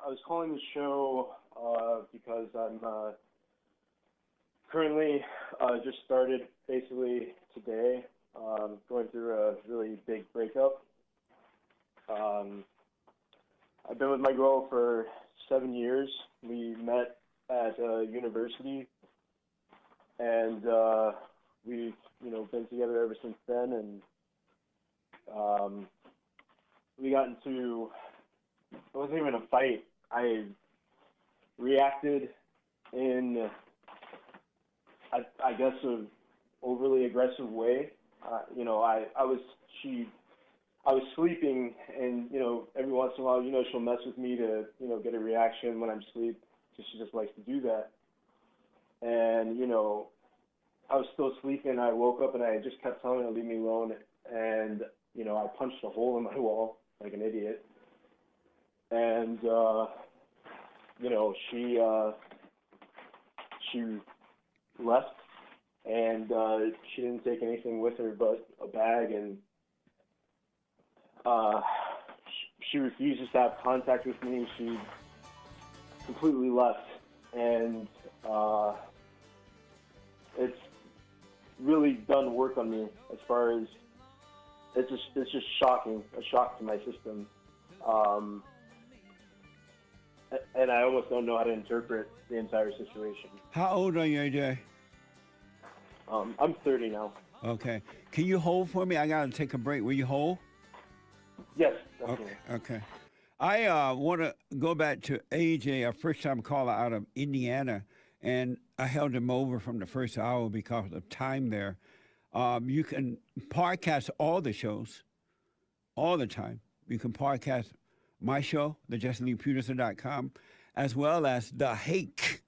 I was calling the show because I'm currently just started basically today, going through a really big breakup. I've been with my girl for 7 years. We met at university, and we've been together ever since then. And we got into, it wasn't even a fight. I reacted in, I guess, an overly aggressive way. I was sleeping, and every once in a while, she'll mess with me to get a reaction when I'm asleep, because she just likes to do that. And I was still sleeping. I woke up and I just kept telling her to leave me alone, and I punched a hole in my wall like an idiot. And she left, and she didn't take anything with her but a bag, and she refuses to have contact with me. She completely left, and it's really done work on me as far as it's just shocking, a shock to my system. And I almost don't know how to interpret the entire situation. How old are you, AJ? I'm 30 now. Okay. Can you hold for me? I got to take a break. Will you hold? Yes, definitely. Okay. I want to go back to AJ, a first-time caller out of Indiana, and I held him over from the first hour because of time there. You can podcast all the shows all the time. You can podcast my show, theJustLeePeterson.com, as well as the Hake,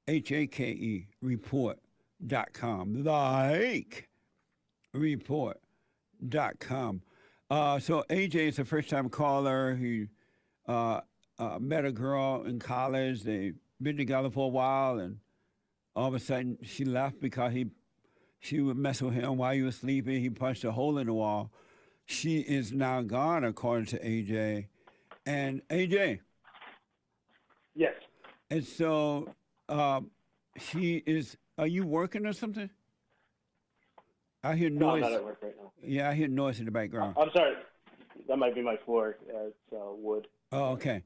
Hake report.com, the Hake report.com. So AJ is a first-time caller. He met a girl in college. They've been together for a while, and all of a sudden she left because she would mess with him while he was sleeping. He punched a hole in the wall. She is now gone, according to AJ. And AJ. Yes. And so she is, are you working or something? I hear noise. No, I'm not at work right now. Yeah, I hear noise in the background. I'm sorry. That might be my floor. It's wood. Oh, okay.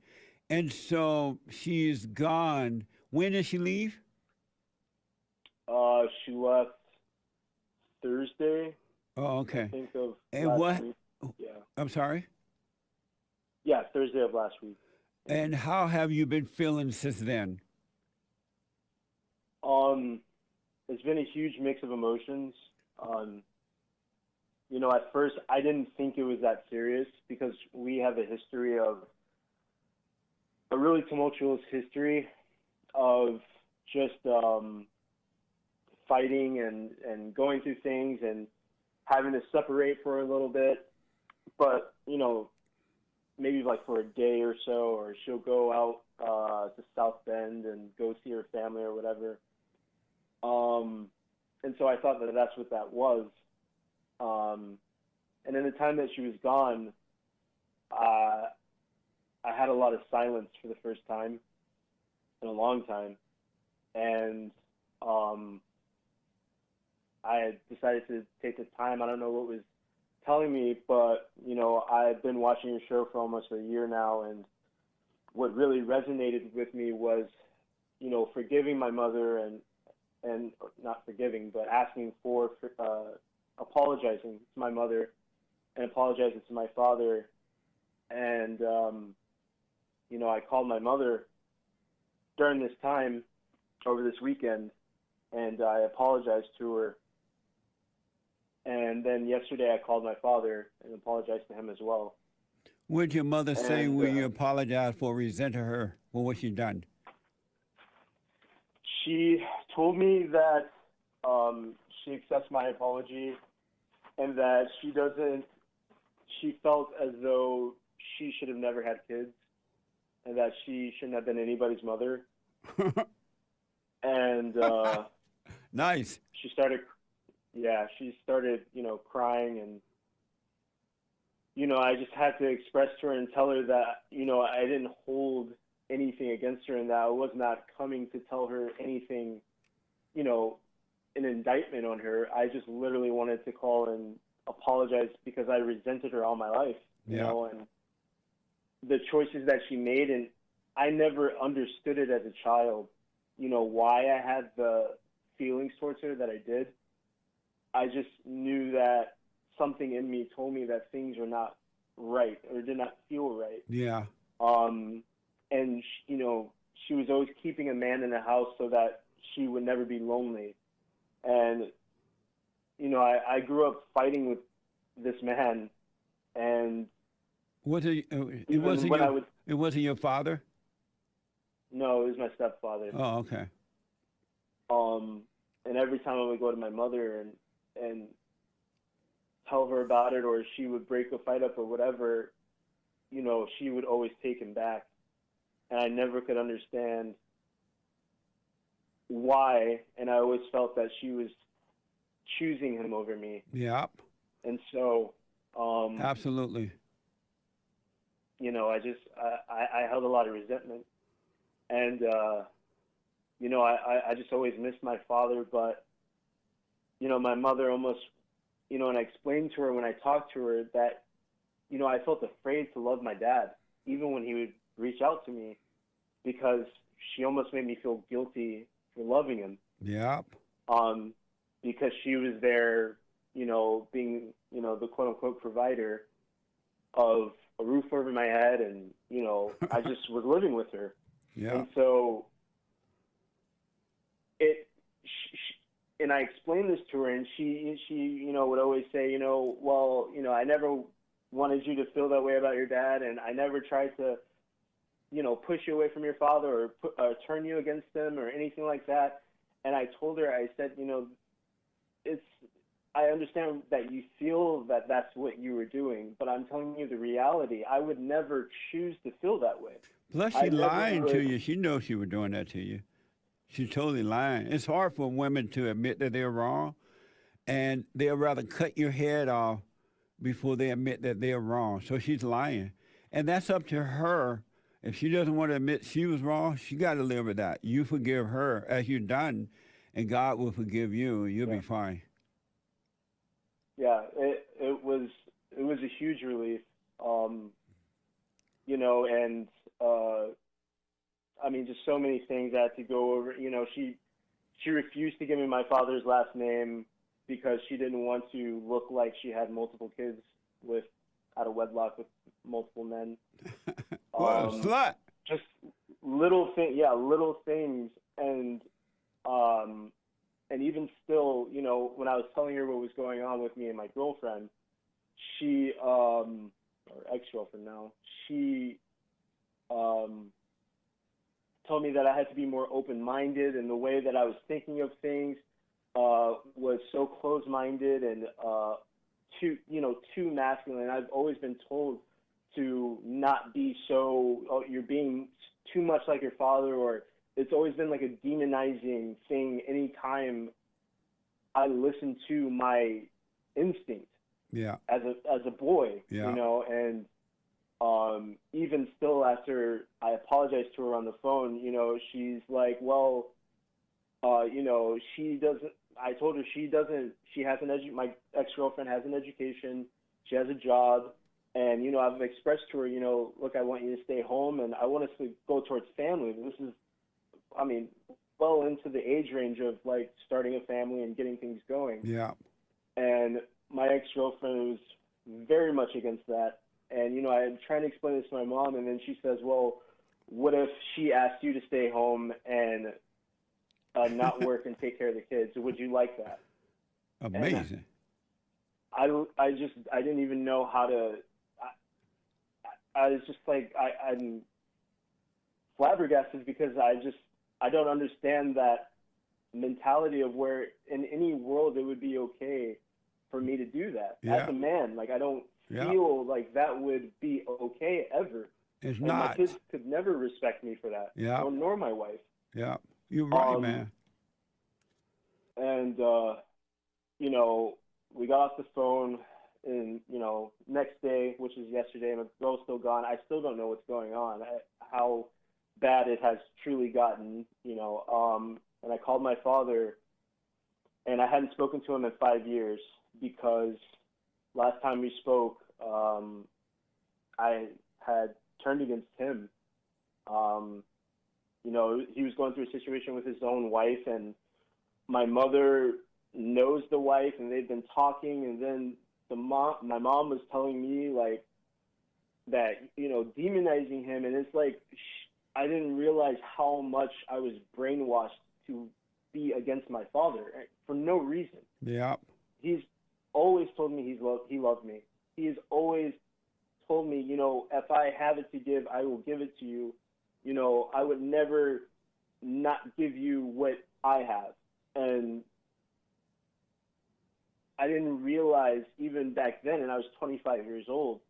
And so she's gone. When did she leave? She left Thursday. Oh, okay. I think of And last week. Yeah. I'm sorry? Yeah, Thursday of last week. And how have you been feeling since then? It's been a huge mix of emotions. At first I didn't think it was that serious because we have a history of a really tumultuous history of just fighting and going through things and having to separate for a little bit. But, maybe like for a day or so, or she'll go out to South Bend and go see her family or whatever. And so I thought that that's what that was. And in the time that she was gone, I had a lot of silence for the first time in a long time. And I had decided to take the time. I don't know what was telling me, but, I've been watching your show for almost a year now, and what really resonated with me was, forgiving my mother and not forgiving, but asking for apologizing to my mother and apologizing to my father. And, I called my mother during this time over this weekend, and I apologized to her. And then yesterday I called my father and apologized to him as well. What did your mother say when you apologized for resenting her for what she done? She told me that she accepts my apology and that she felt as though she should have never had kids and that she shouldn't have been anybody's mother. And nice. She started, crying, and, I just had to express to her and tell her that, I didn't hold anything against her, and that I was not coming to tell her anything, you know, an indictment on her. I just literally wanted to call and apologize because I resented her all my life, you know, and the choices that she made. And I never understood it as a child, you know, why I had the feelings towards her that I did. I just knew that something in me told me that things were not right or did not feel right. Yeah. And you know, she was always keeping a man in the house so that she would never be lonely. And you know, I grew up fighting with this man, and Was it? It wasn't when your. I would, It wasn't your father. no, it was my stepfather. Oh, okay. And every time I would go to my mother and tell her about it, or she would break a fight up or whatever, you know, she would always take him back. And I never could understand why, and I always felt that she was choosing him over me. Yep. And so, Absolutely. you know, I held a lot of resentment. And, you know, I just always missed my father, but, you know, my mother almost, you know, and I explained to her when I talked to her that, you know, I felt afraid to love my dad, even when he would reach out to me, because she almost made me feel guilty for loving him. Yep. Because she was there, you know, being, you know, the quote unquote provider of a roof over my head, and, you know, I just was living with her. Yeah. And so and I explained this to her, and she, you know, would always say, you know, well, you know, I never wanted you to feel that way about your dad, and I never tried to, you know, push you away from your father or turn you against him or anything like that. And I told her, I said, you know, I understand that you feel that that's what you were doing, but I'm telling you the reality. I would never choose to feel that way. Plus, she lying to you. She knows she was doing that to you. She's totally lying. It's hard for women to admit that they're wrong, and they'll rather cut your head off before they admit that they're wrong. So she's lying. And that's up to her. If she doesn't want to admit she was wrong, she got to live with that. You forgive her as you're done, and God will forgive you, and you'll be fine. Yeah, it was a huge relief, you know, and I mean, just so many things I had to go over. You know, she refused to give me my father's last name because she didn't want to look like she had multiple kids out of wedlock with multiple men. What a slut! Just little things, and even still, you know, when I was telling her what was going on with me and my girlfriend, she, or ex-girlfriend now, she told me that I had to be more open-minded, and the way that I was thinking of things was so closed-minded and too masculine. I've always been told to not be so, oh, you're being too much like your father, or it's always been like a demonizing thing anytime I listen to my instinct. Yeah. As a boy, yeah. You know, and even still after I apologized to her on the phone, you know, she's like, well, you know, she doesn't. I told her she doesn't. She has my ex-girlfriend has an education. She has a job. And, you know, I've expressed to her, you know, look, I want you to stay home, and I want us to go towards family. This is, I mean, well into the age range of, like, starting a family and getting things going. Yeah. And my ex-girlfriend was very much against that. And, you know, I'm trying to explain this to my mom, and then she says, well, what if she asked you to stay home and not work and take care of the kids? Would you like that? Amazing. And I didn't even know how to. I was just like, I'm flabbergasted because I don't understand that mentality of where in any world it would be okay for me to do that. As a man. Like, I don't feel like that would be okay ever. It's not. My kids could never respect me for that. Yeah. Nor my wife. Yeah. You're right, man. And, you know, we got off the phone, and, you know, next day, which is yesterday, my girl's still gone. I still don't know what's going on, how bad it has truly gotten, and I called my father, and I hadn't spoken to him in 5 years because last time we spoke, I had turned against him. He was going through a situation with his own wife, and my mother knows the wife, and they've been talking, and then my mom was telling me like that, demonizing him, and it's like I didn't realize how much I was brainwashed to be against my father for no reason. Yeah. He's always told me he loved me. He has always told me, if I have it to give, I will give it to you. I would never not give you what I have. And I didn't realize even back then, and I was 25 years old,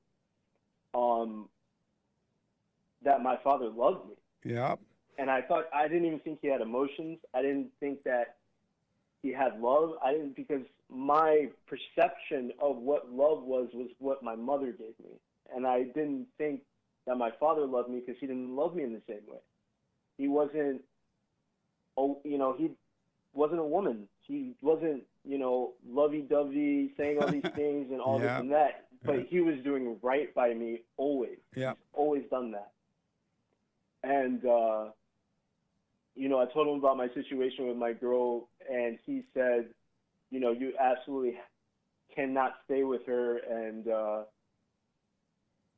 that my father loved me. Yeah. And I didn't even think he had emotions. I didn't think that he had love. Because my perception of what love was what my mother gave me. And I didn't think that my father loved me because he didn't love me in the same way. He wasn't, he wasn't a woman. He wasn't, lovey-dovey, saying all these things and all this and that. But he was doing right by me always. Yeah. He's always done that. And, I told him about my situation with my girl, and he said, you absolutely cannot stay with her, and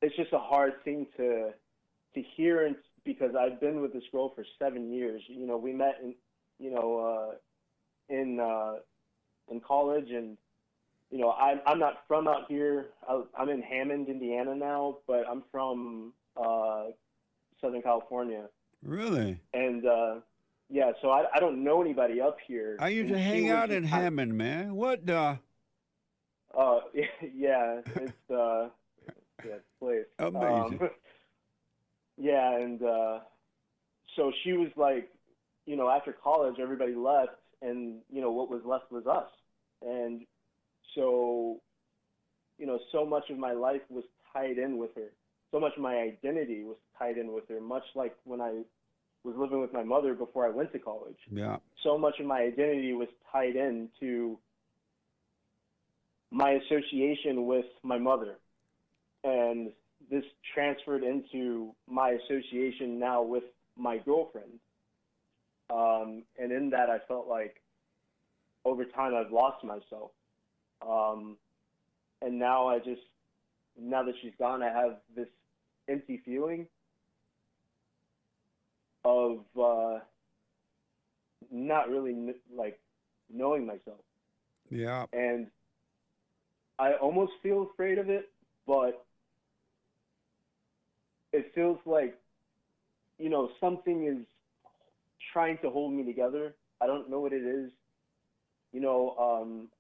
it's just a hard thing to hear, and because I've been with this girl for 7 years. We met in college, and I'm not from out here. I'm in Hammond, Indiana now, but I'm from Southern California. Really? And yeah, so I don't know anybody up here. I used to hang out in Hammond, man. What the? Yeah, it's it's a place. Amazing. Yeah, and so she was like, after college, everybody left, and what was left was us. And so, so much of my life was tied in with her. So much of my identity was tied in with her, much like when I was living with my mother before I went to college. Yeah. So much of my identity was tied into my association with my mother. And this transferred into my association now with my girlfriend. And in that, I felt like over time I've lost myself. And now that she's gone, I have this empty feeling of not really knowing myself. Yeah. And I almost feel afraid of it, but it feels like, something is trying to hold me together. I don't know what it is.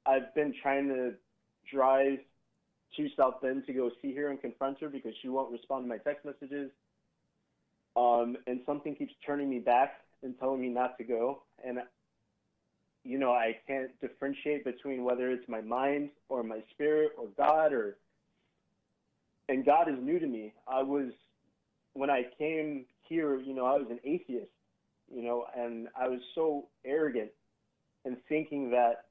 I've been trying to drive to South Bend to go see her and confront her because she won't respond to my text messages. And something keeps turning me back and telling me not to go. And, I can't differentiate between whether it's my mind or my spirit or God and God is new to me. When I came here, I was an atheist, and I was so arrogant in thinking that,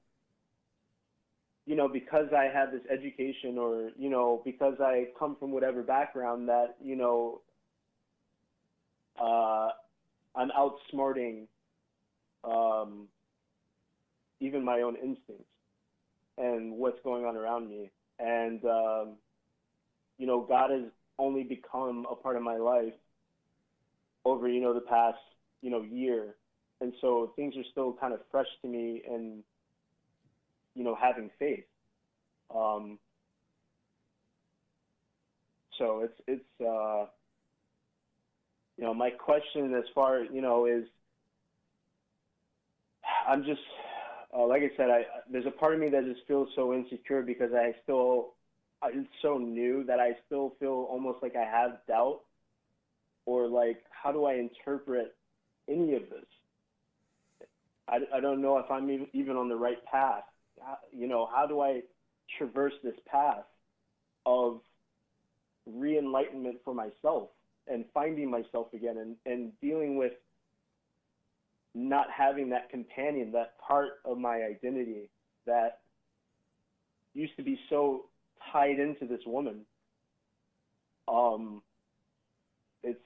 because I had this education or, because I come from whatever background that, I'm outsmarting even my own instincts and what's going on around me. And, God has only become a part of my life over, the past, year. And so things are still kind of fresh to me and, having faith. So it's my question as far, is I'm just, like I said, there's a part of me that just feels so insecure because it's so new that I still feel almost like I have doubt, or like, how do I interpret any of this? I don't know if I'm even on the right path. How do I traverse this path of re-enlightenment for myself and finding myself again, and dealing with not having that companion, that part of my identity that used to be so tied into this woman. It's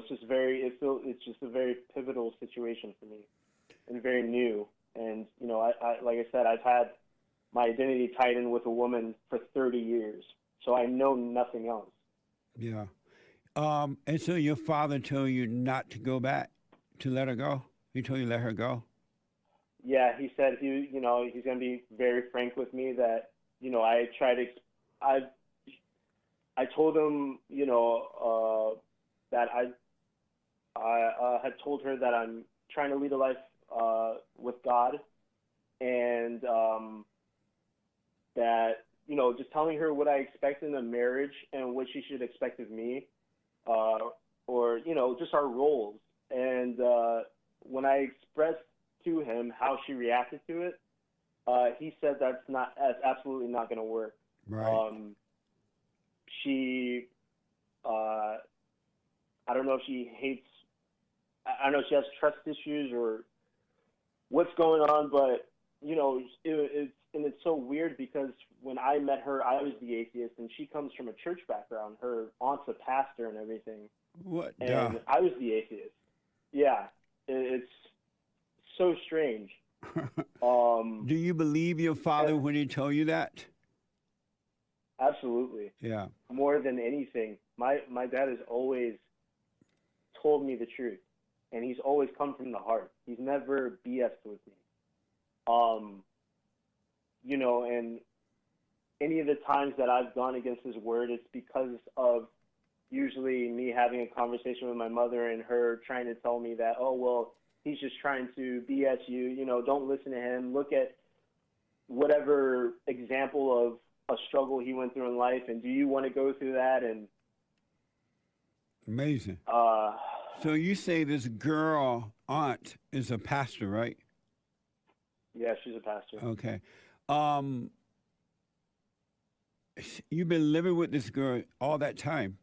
just it's just a very pivotal situation for me, and very new. And I like I said, I've had my identity tied in with a woman for 30 years, so I know nothing else. Yeah. And so your father told you not to go back, to let her go? He told you to let her go? Yeah, he said he's going to be very frank with me that, I try to, I told him, that I had told her that I'm trying to lead a life with God, and that, just telling her what I expect in a marriage and what she should expect of me, or, just our roles. And when I expressed to him how she reacted to it, he said that's absolutely not going to work. Right. She, I don't know if she hates, I don't know if she has trust issues or what's going on, but it's so weird because when I met her, I was the atheist, and she comes from a church background. Her aunt's a pastor and everything. What? And I was the atheist. Yeah, it's so strange. Do you believe your father when he told you that? Absolutely. Yeah. More than anything, my dad has always told me the truth, and he's always come from the heart. He's never BS'd with me. And any of the times that I've gone against his word, it's because of usually me having a conversation with my mother and her trying to tell me that, oh, well, he's just trying to BS you, don't listen to him. Look at whatever example of a struggle he went through in life, and do you want to go through that? And amazing. So you say this girl aunt is a pastor, right? Yeah, she's a pastor. Okay. You've been living with this girl all that time?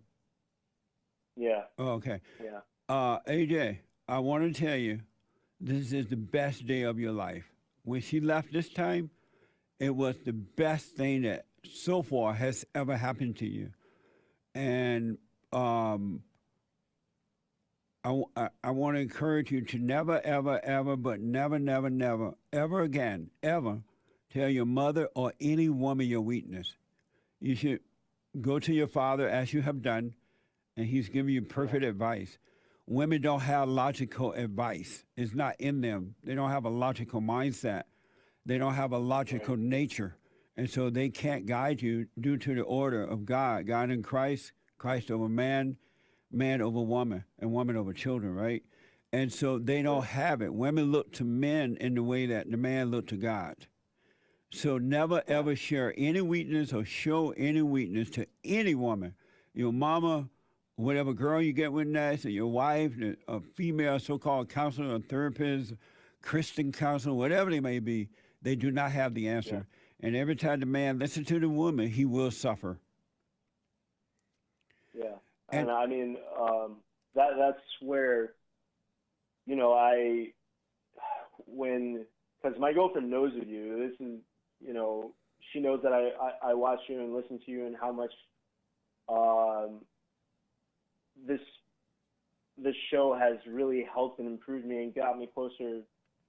Yeah. Oh, okay. Yeah. AJ, I want to tell you, this is the best day of your life. When she left this time, it was the best thing that so far has ever happened to you. And I want to encourage you to never, ever, ever, but never, never, never, ever again, ever tell your mother or any woman your weakness. You should go to your father as you have done, and he's giving you perfect advice. Women don't have logical advice. It's not in them. They don't have a logical mindset. They don't have a logical nature. And so they can't guide you due to the order of God. God in Christ, Christ over man, man over woman, and woman over children, right? And so they don't have it. Women look to men in the way that the man looked to God. So never, ever share any weakness or show any weakness to any woman. Your mama, whatever girl you get with next, or your wife, a female so-called counselor, a therapist, Christian counselor, whatever they may be, they do not have the answer. Yeah. And every time the man listens to the woman, he will suffer. Yeah. And I mean, that's where, because my girlfriend knows of you, this is, she knows that I watch you and listen to you, and how much this show has really helped and improved me and got me closer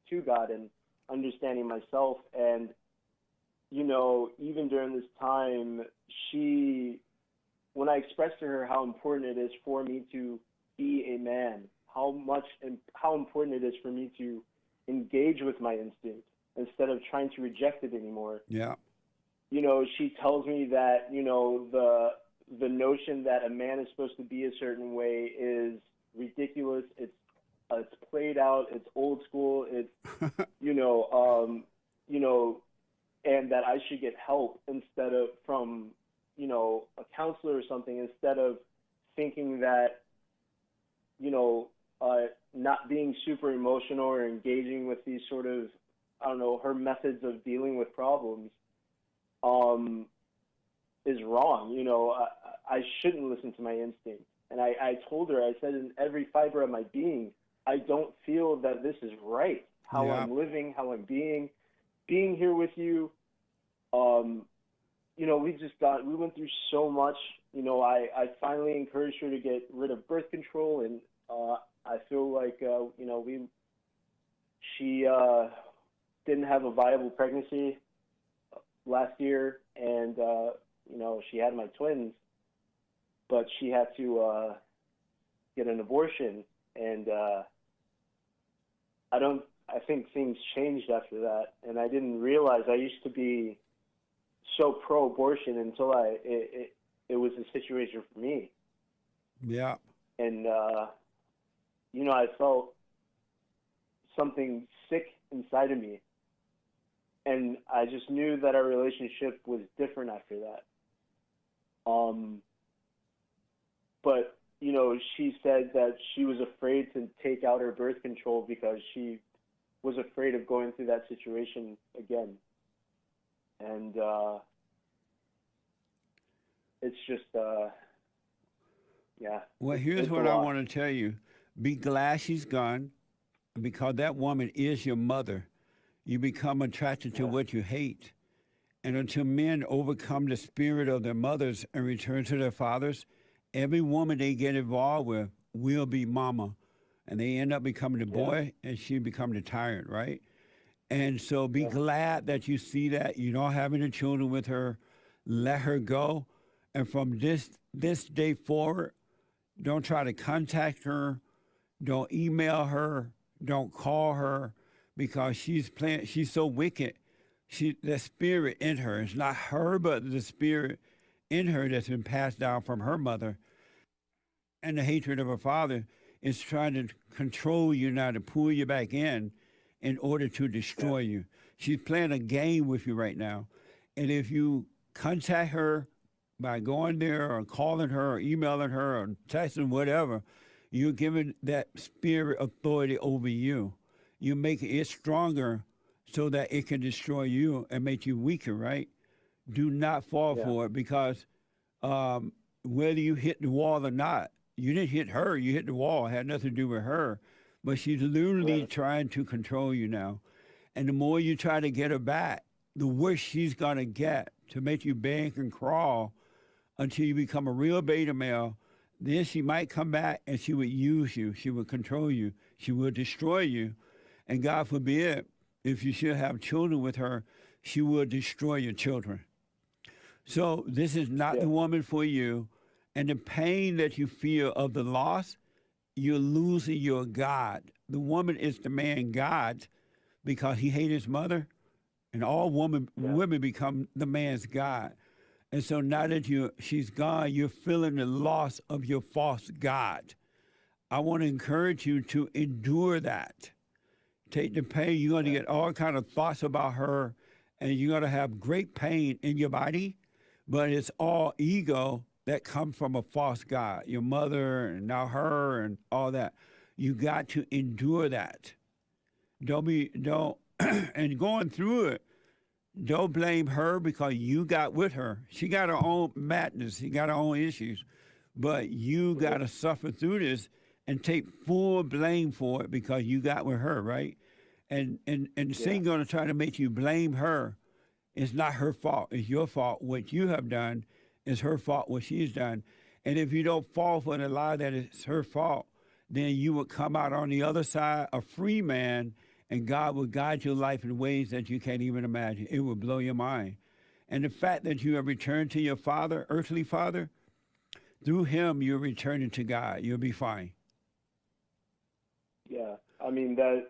to God and understanding myself. And, even during this time, when I expressed to her how important it is for me to be a man, how important it is for me to engage with my instinct instead of trying to reject it anymore. Yeah. She tells me that, the notion that a man is supposed to be a certain way is ridiculous. It's played out. It's old school. It's, and that I should get help instead of from, a counselor or something, instead of thinking that, not being super emotional or engaging with these sort of, her methods of dealing with problems, is wrong. I shouldn't listen to my instinct. And I told her, I said, in every fiber of my being, I don't feel that this is right. How Yeah. I'm living, how I'm being here with you. Um, we went through so much. I finally encouraged her to get rid of birth control, and I feel like, she didn't have a viable pregnancy last year, and she had my twins, but she had to get an abortion, and I think things changed after that, and I didn't realize I used to be so pro-abortion until it was a situation for me, Yeah. and I felt something sick inside of me, and I just knew that our relationship was different after that. Um, but she said that she was afraid to take out her birth control because she was afraid of going through that situation again, and it's just yeah, Well, here's it's a what I lot. want to tell you. Be glad she's gone because that woman is your mother. You become attracted to Yeah, what you hate. And until men overcome the spirit of their mothers and return to their fathers, every woman they get involved with will be mama. And they end up becoming the yeah, boy and she become the tyrant, right? And so be yeah, glad that you see that. You don't have any children with her. Let her go. And from this day forward, don't try to contact her. Don't email her. Don't call her because she's so wicked. The spirit in her. It's not her, but the spirit in her that's been passed down from her mother. And the hatred of her father is trying to control you now to pull you back in order to yeah, destroy you. She's playing a game with you right now. And if you contact her by going there or calling her or emailing her or texting, whatever, you're giving that spirit authority over you. You make it stronger so that it can destroy you and make you weaker, right? Do not fall yeah, for it because um, whether you hit the wall or not, you didn't hit her, you hit the wall. It had nothing to do with her. But she's literally right, trying to control you now. And the more you try to get her back, the worse she's going to get to make you beg and crawl until you become a real beta male. Then she might come back and she would use you. She would control you. She would destroy you. And God forbid, if you should have children with her, she will destroy your children. So this is not yeah, the woman for you. And the pain that you feel of the loss, you're losing your God. The woman is the man God because he hated his mother, and all yeah, women become the man's God. And so now that she's gone, you're feeling the loss of your false God. I want to encourage you to endure that. Take the pain. You're going to yeah, get all kind of thoughts about her, and you're going to have great pain in your body, but it's all ego that comes from a false God. Your mother and now her and all that. You got to endure that. Don't and going through it, don't blame her because you got with her. She got her own madness. She got her own issues. But you got right, to suffer through this and take full blame for it because you got with her, right? And yeah, Satan going to try to make you blame her. It's not her fault. It's your fault. What you have done is her fault. What she's done. And if you don't fall for the lie that it's her fault, then you would come out on the other side a free man, and God will guide your life in ways that you can't even imagine. It will blow your mind. And the fact that you have returned to your father, earthly father, through him you're returning to God. You'll be fine. yeah. I mean that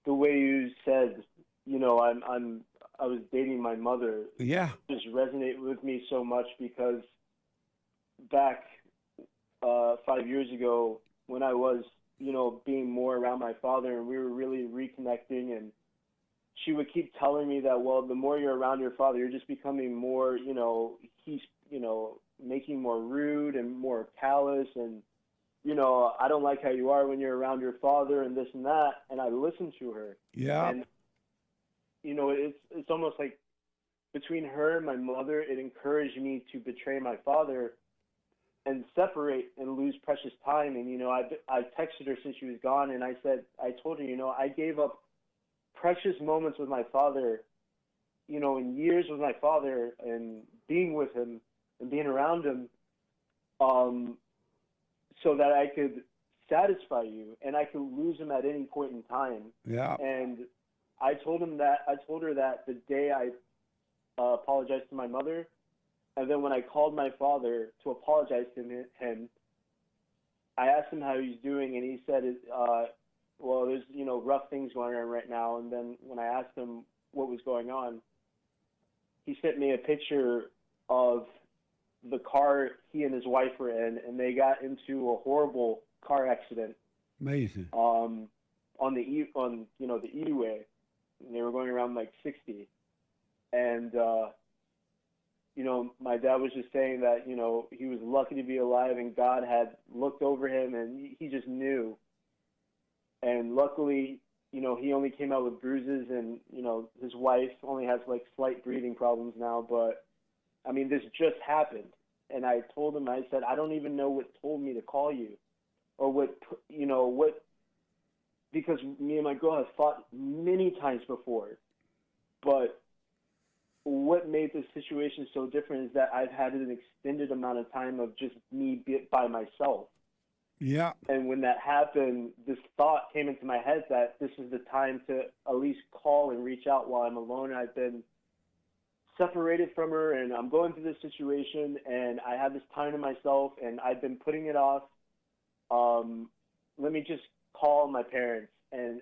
the way you said, I was dating my mother, Yeah, just resonate with me so much because back 5 years ago when I was, being more around my father and we were really reconnecting, and she would keep telling me that, well, the more you're around your father, you're just becoming more, he's, making more rude and more callous, and, I don't like how you are when you're around your father and this and that. And I listened to her, yeah, and, it's almost like between her and my mother, it encouraged me to betray my father separate and lose precious time. And I texted her since she was gone, and I told her, I gave up precious moments with my father, in years with my father and being with him and being around him, so that I could satisfy you and I could lose him at any point in time. Yeah. And I told her that the day I apologized to my mother, and then when I called my father to apologize to him, I asked him how he's doing, and he said, well, there's, rough things going on right now. And then when I asked him what was going on, he sent me a picture of the car he and his wife were in, and they got into a horrible car accident. Amazing. On the E-way. And they were going around like 60. And, my dad was just saying that, he was lucky to be alive and God had looked over him and he just knew. And luckily, he only came out with bruises and, his wife only has like slight breathing problems now. But, I mean, this just happened. And I told him, I said, I don't even know what told me to call you or what, because me and my girl have fought many times before. But what made this situation so different is that I've had an extended amount of time of just me by myself. Yeah. And when that happened, this thought came into my head that this is the time to at least call and reach out while I'm alone. I've been separated from her, and I'm going through this situation, and I have this time to myself, and I've been putting it off. Let me just call my parents and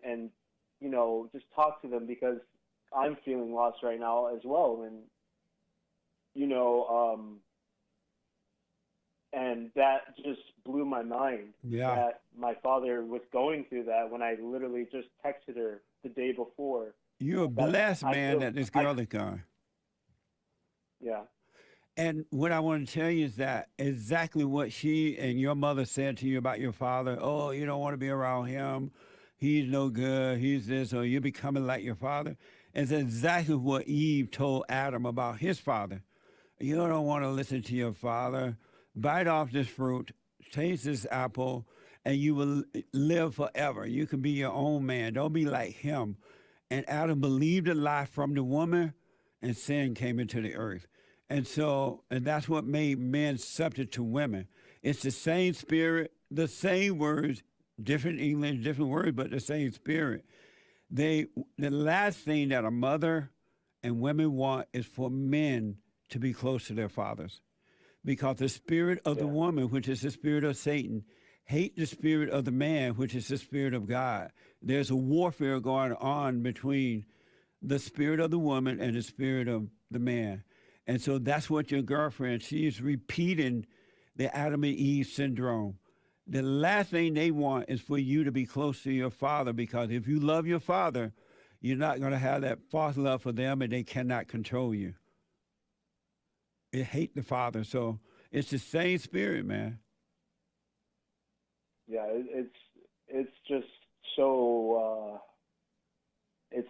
just talk to them because I'm feeling lost right now as well. And, and that just blew my mind that my father was going through that when I literally just texted her the day before. You're blessed, man, that this girl is gone. Yeah. And what I want to tell you is that exactly what she and your mother said to you about your father. Oh, you don't want to be around him. He's no good. He's this, or you're becoming like your father. It's exactly what Eve told Adam about his father. You don't want to listen to your father. Bite off this fruit, taste this apple, and you will live forever. You can be your own man. Don't be like him. And Adam believed a lie from the woman, and sin came into the earth. And that's what made men subject to women. It's the same spirit, the same words, different English, different words, but the same spirit. The last thing that a mother and women want is for men to be close to their fathers. Because the spirit of the woman, which is the spirit of Satan, hate the spirit of the man, which is the spirit of God. There's a warfare going on between the spirit of the woman and the spirit of the man. And so that's what your girlfriend, she is repeating the Adam and Eve syndrome. The last thing they want is for you to be close to your father, because if you love your father, you're not going to have that false love for them and they cannot control you. They hate the father. So it's the same spirit, man. Yeah, it's just so, it's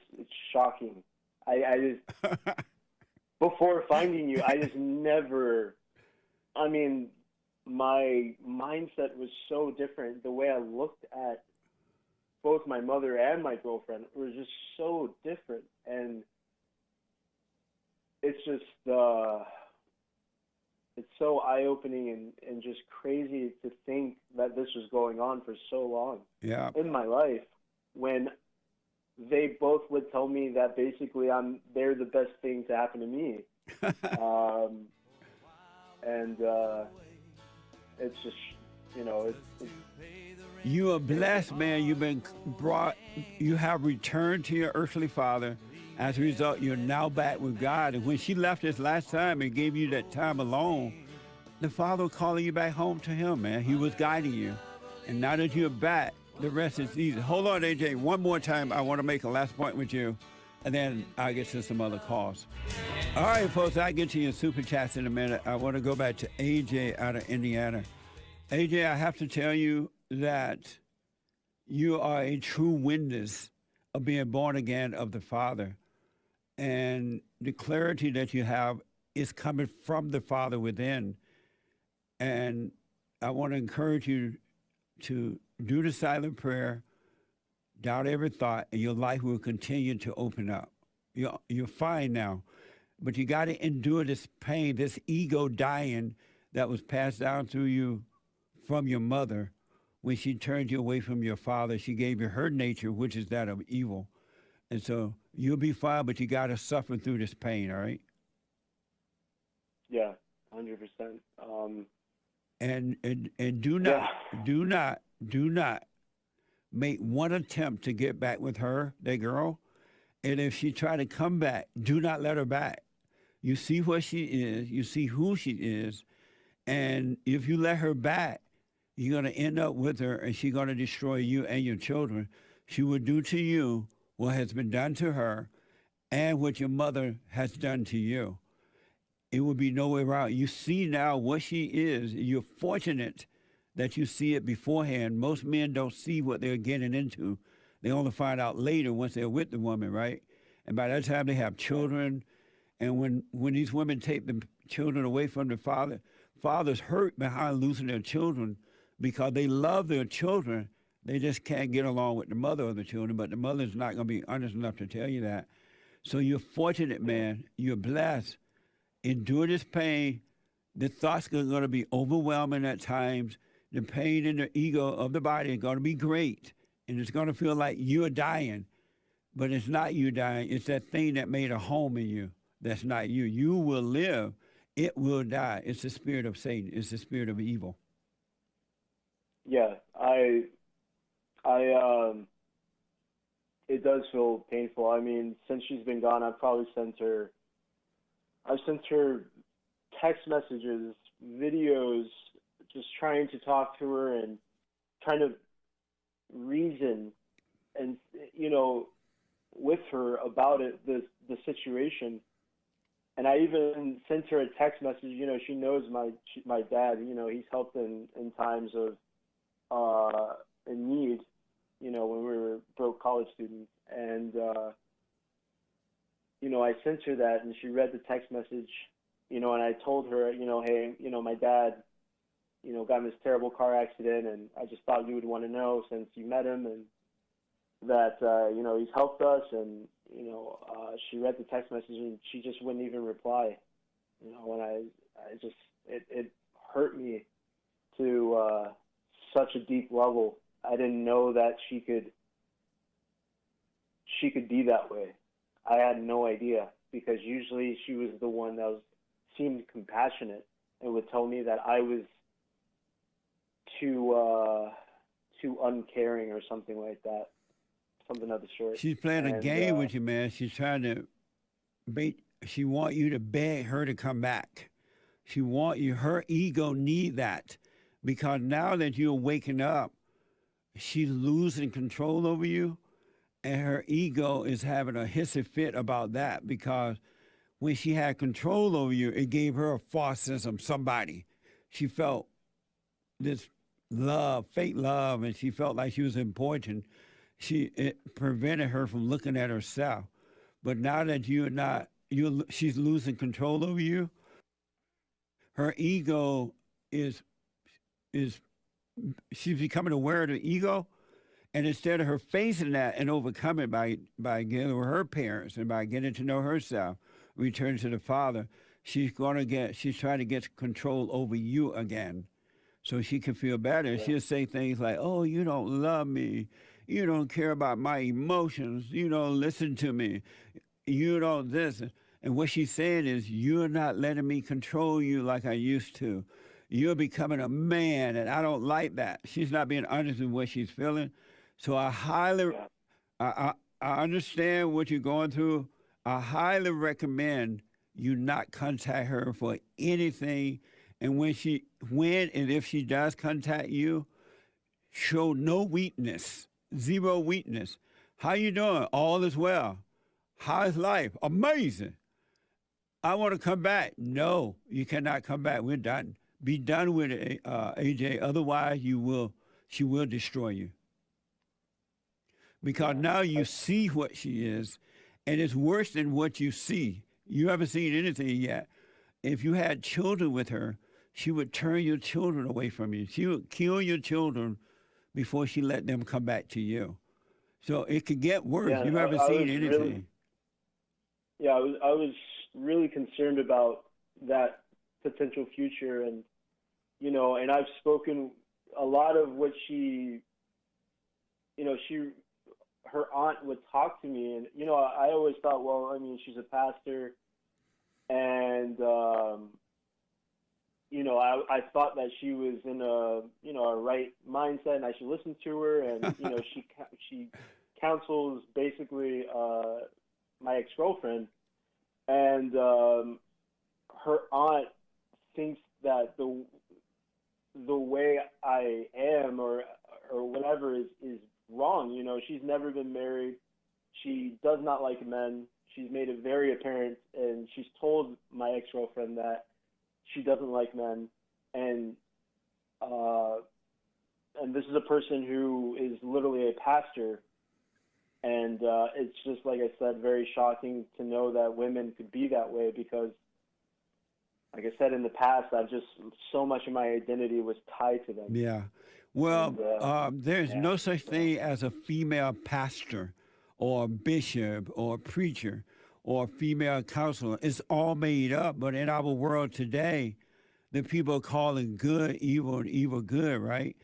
shocking. I just... Before finding you, I just never, my mindset was so different. The way I looked at both my mother and my girlfriend was just so different. And it's just, it's so eye-opening and just crazy to think that this was going on for so long in my life, when they both would tell me that basically they're the best thing to happen to me. It's just, you are blessed, man. You've been you have returned to your earthly father. As a result, you're now back with God. And when she left us last time and gave you that time alone, the Father was calling you back home to him, man. He was guiding you. And now that you're back, the rest is easy. Hold on, AJ. One more time. I want to make a last point with you, and then I'll get to some other calls. All right, folks, I'll get to your super chats in a minute. I want to go back to AJ out of Indiana. AJ, I have to tell you that you are a true witness of being born again of the Father. And the clarity that you have is coming from the Father within. And I want to encourage you to do the silent prayer, doubt every thought, and your life will continue to open up. You're fine now, but you got to endure this pain, this ego dying that was passed down through you from your mother. When she turned you away from your father, she gave you her nature, which is that of evil. And so you'll be fine, but you got to suffer through this pain, all right? Yeah, 100%. And do Yeah. not make one attempt to get back with her, that girl. And if she try to come back, do not let her back. You see what she is, you see who she is, and if you let her back, you're going to end up with her, and she's going to destroy you and your children. She will do to you what has been done to her and what your mother has done to you. It will be no way around. You see now what she is. You're fortunate that you see it beforehand. Most men don't see what they're getting into. They only find out later once they're with the woman, right? And by that time they have children. And when these women take the children away from the father, fathers hurt behind losing their children because they love their children. They just can't get along with the mother of the children, but the mother's not going to be honest enough to tell you that. So you're fortunate, man. You're blessed. Endure this pain. The thoughts are going to be overwhelming at times. The pain in the ego of the body is going to be great, and it's going to feel like you're dying, but it's not you dying. It's that thing that made a home in you. That's not you. You will live. It will die. It's the spirit of Satan. It's the spirit of evil. Yeah, it does feel painful. I mean, since she's been gone, I've sent her text messages, videos, just trying to talk to her and trying to reason and, with her about it, the situation. And I even sent her a text message. She knows my dad. He's helped in times of in need. When we were broke college students, and I sent her that, and she read the text message. And I told her, hey, my dad, got in this terrible car accident, and I just thought you would want to know since you met him, and that he's helped us, and she read the text message and she just wouldn't even reply. And I just it hurt me to such a deep level. I didn't know that she could be that way. I had no idea, because usually she was the one that seemed compassionate and would tell me that I was too uncaring or something like that. Something of the sort. She's playing a game with you, man. She's trying to she want you to beg her to come back. She want you, her ego need that, because now that you're waking up, she's losing control over you, and her ego is having a hissy fit about that, because when she had control over you, it gave her a false sense of somebody. She felt this love, fake love, and she felt like she was important. It prevented her from looking at herself. But now that she's losing control over you, her ego is she's becoming aware of the ego, and instead of her facing that and overcoming by getting with her parents and by getting to know herself, return to the Father, she's trying to get control over you again, so she can feel better. Yeah. She'll say things like, "Oh, you don't love me. You don't care about my emotions. You don't listen to me. You don't this." And what she's saying is, you're not letting me control you like I used to. You're becoming a man, and I don't like that. She's not being honest with what she's feeling. So I understand what you're going through. I highly recommend you not contact her for anything. And when and if she does contact you, show no weakness, zero weakness. How you doing? All is well. How is life? Amazing. I want to come back. No, you cannot come back. We're done. Be done with it, AJ. Otherwise, she will destroy you. Because now you see what she is, and it's worse than what you see. You haven't seen anything yet. If you had children with her, she would turn your children away from you. She would kill your children before she let them come back to you. So it could get worse. Yeah, You haven't I seen was really, anything. yeah, I was really concerned about that potential future, and and I've spoken a lot of what she her aunt would talk to me, and I always thought, well, I mean, she's a pastor, and I thought that she was in a right mindset, and I should listen to her, and she counsels basically my ex girlfriend, and her aunt thinks that the way I am or whatever is wrong. She's never been married. She does not like men. She's made it very apparent, and she's told my ex girlfriend that she doesn't like men, and uh, and this is a person who is literally a pastor, and it's just like I said, very shocking to know that women could be that way because, like I said in the past, I've just so much of my identity was tied to them, Yeah. Well, and there's yeah, no such so thing as a female pastor or bishop or preacher or female counselor. It's all made up. But in our world today, the people are calling good evil and evil good, right?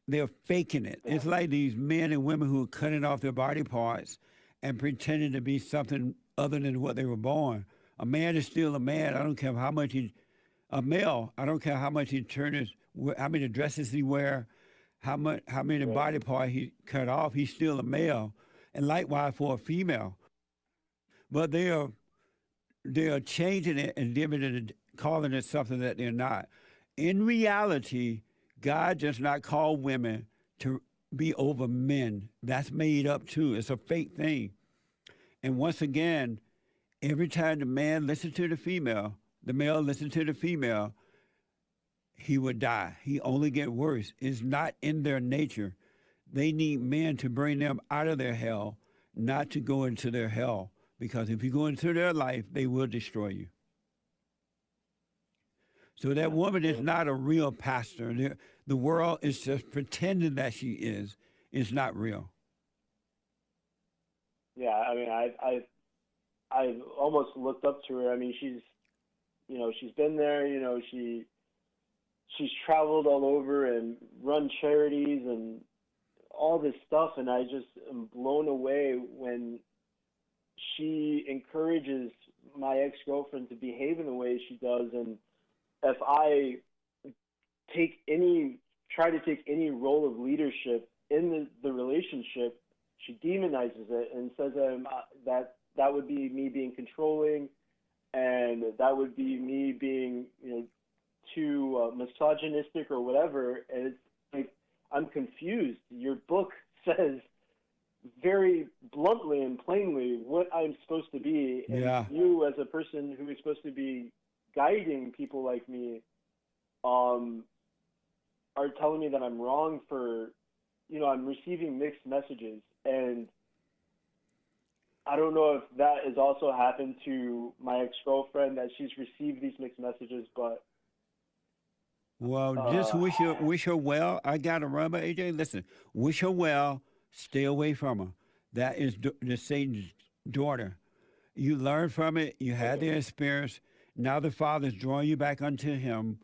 They're faking it. yeah, It's like these men and women who are cutting off their body parts and pretending to be something other than what they were born. A man is still a man. I don't care how much a male. I don't care how much he turns, how many dresses he wear, how many right, body parts he cut off. He's still a male, and likewise for a female. But they are changing it and giving it, calling it something that they're not. In reality, God does not call women to be over men. That's made up too. It's a fake thing. And once again, every time the man listens to the male listens to the female, he would die. He only get worse. It's not in their nature. They need men to bring them out of their hell, not to go into their hell. Because if you go into their life, they will destroy you. So that yeah, woman is so not a real pastor. The world is just pretending that she is. It's not real. yeah. I mean, I've almost looked up to her. I mean, she's been there. She's traveled all over and run charities and all this stuff, and I just am blown away when she encourages my ex girlfriend to behave in the way she does, and if I take any try to take any role of leadership in the relationship, she demonizes it and says that would be me being controlling, and that would be me being too misogynistic or whatever. And it's like I'm confused. Your book says very bluntly and plainly what I'm supposed to be, and Yeah. you as a person who is supposed to be guiding people like me um, are telling me that I'm wrong for, I'm receiving mixed messages, and I don't know if that has also happened to my ex-girlfriend, that she's received these mixed messages, but Well, just uh, wish her well. I got to run, but AJ, listen, wish her well. Stay away from her. That is the Satan's daughter. You learn from it. You had okay, the experience. Now the Father's drawing you back unto Him.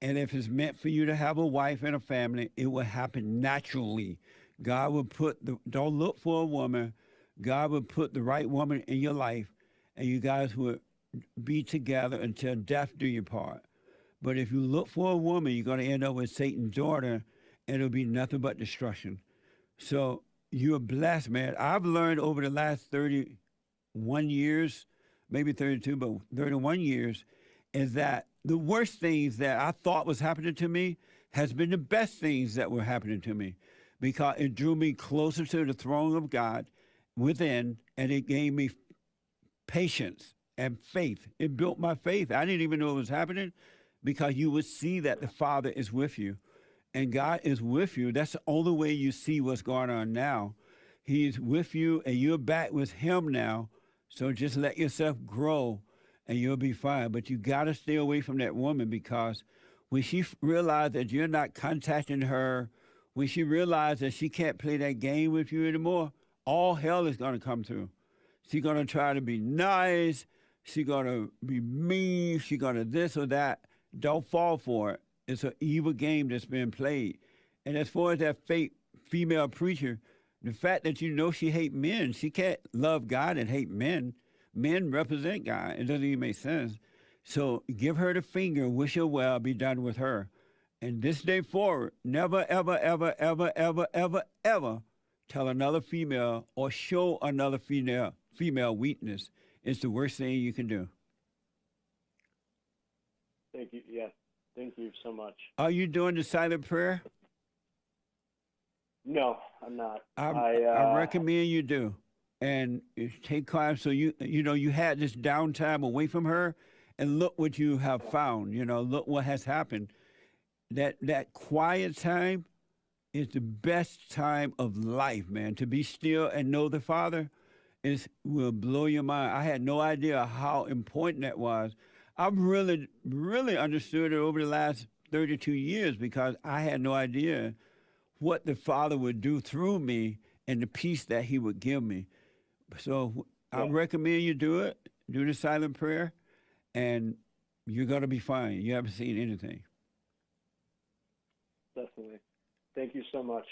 And if it's meant for you to have a wife and a family, it will happen naturally. God will don't look for a woman. God will put the right woman in your life, and you guys will be together until death do you part. But if you look for a woman, you're going to end up with Satan's daughter, and it'll be nothing but destruction. So you're blessed, man. I've learned over the last 31 years, maybe 32, but 31 years, is that the worst things that I thought was happening to me has been the best things that were happening to me, because it drew me closer to the throne of God within, and it gave me patience and faith. It built my faith. I didn't even know it was happening, because you would see that the Father is with you and God is with you. That's the only way you see what's going on now. He's with you and you're back with Him now. So just let yourself grow and you'll be fine. But you got to stay away from that woman, because when she realizes that you're not contacting her, when she realizes that she can't play that game with you anymore, all hell is going to come through. She's going to try to be nice. She's going to be mean. She's going to this or that. Don't fall for it. It's an evil game that's being played. And as far as that fake female preacher, the fact that you know she hates men, she can't love God and hate men. Men represent God. It doesn't even make sense. So give her the finger, wish her well, be done with her. And this day forward, never, ever, ever, ever, ever, ever, ever tell another female or show another female weakness. It's the worst thing you can do. Thank you. Yeah. Thank you so much. Are you doing the silent prayer? No, I'm not. I recommend you do. And take time so you had this downtime away from her, and look what you have found. Look what has happened. That quiet time is the best time of life, man. To be still and know the Father will blow your mind. I had no idea how important that was. I've really, really understood it over the last 32 years because I had no idea what the Father would do through me and the peace that he would give me. So I recommend you do it. Do the silent prayer, and you're going to be fine. You haven't seen anything. Definitely. Thank you so much.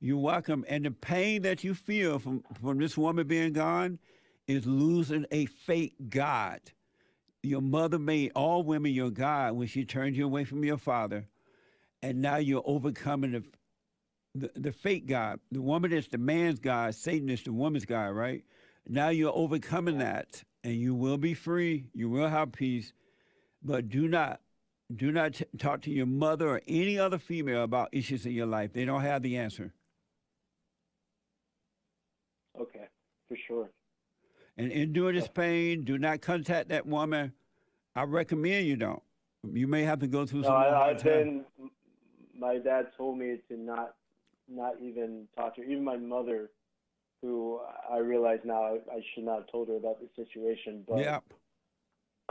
You're welcome. And the pain that you feel from this woman being gone is losing a fake God. Your mother made all women your God when she turned you away from your father, and now you're overcoming the fake God. The woman is the man's God. Satan is the woman's God, right? Now you're overcoming that, and you will be free. You will have peace. But do not talk to your mother or any other female about issues in your life. They don't have the answer. Okay, for sure. And endure this pain. Do not contact that woman. I recommend you don't. You may have to go through some hard time. My dad told me to not even talk to her. Even my mother, who I realize now I should not have told her about the situation. But yep.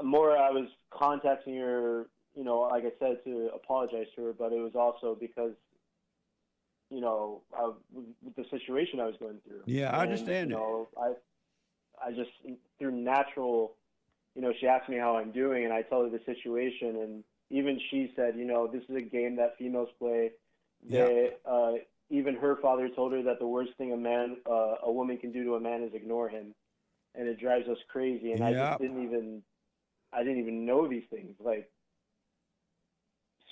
More, I was contacting her, like I said, to apologize to her, but it was also because, with the situation I was going through. Yeah, I understand it. I just, through natural, she asked me how I'm doing, and I told her the situation, and even she said, this is a game that females play. Even her father told her that the worst thing a woman can do to a man is ignore him, and it drives us crazy. And I just didn't even know these things,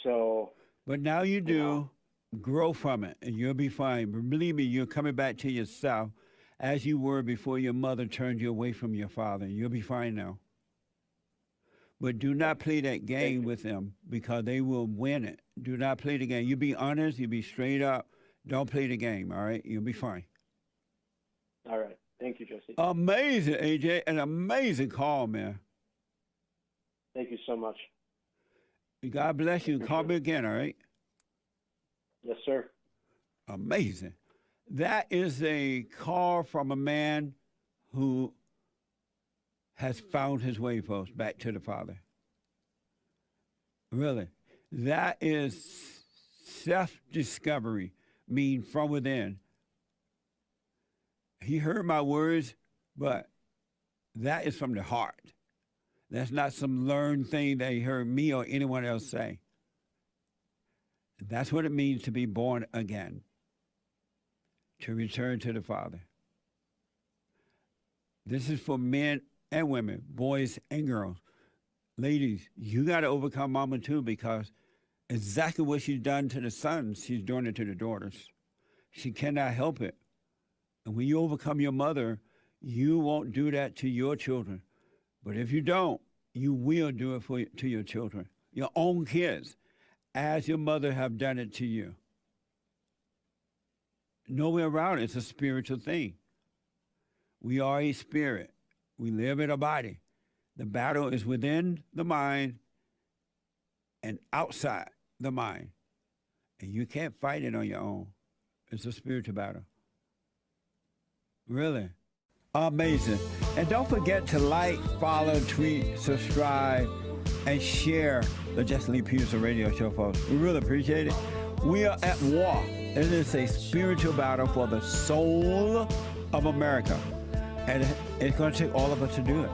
so. But now you do. Grow from it, and you'll be fine. But believe me, you're coming back to yourself as you were before your mother turned you away from your father. You'll be fine now. But do not play that game with them because they will win it. Do not play the game. You be honest. You be straight up. Don't play the game, all right? You'll be fine. All right. Thank you, Jesse. Amazing, AJ. An amazing call, man. Thank you so much. God bless you. Call me again, all right? Yes, sir. Amazing. That is a call from a man who has found his way, folks, back to the Father. Really. That is self-discovery, mean from within. He heard my words, but that is from the heart. That's not some learned thing that he heard me or anyone else say. That's what it means to be born again, to return to the Father. This is for men and women, boys and girls. Ladies, you got to overcome mama too, because exactly what she's done to the sons, she's doing it to the daughters. She cannot help it. And when you overcome your mother, you won't do that to your children. But if you don't, you will do it to your children, your own kids, as your mother have done it to you. No way around it. It's a spiritual thing. We are a spirit. We live in a body. The battle is within the mind and outside the mind. And you can't fight it on your own. It's a spiritual battle. Really. Amazing. And don't forget to like, follow, tweet, subscribe, and share the Just Lee Peterson radio show, folks. We really appreciate it. We are at war. It is a spiritual battle for the soul of America. And it's going to take all of us to do it.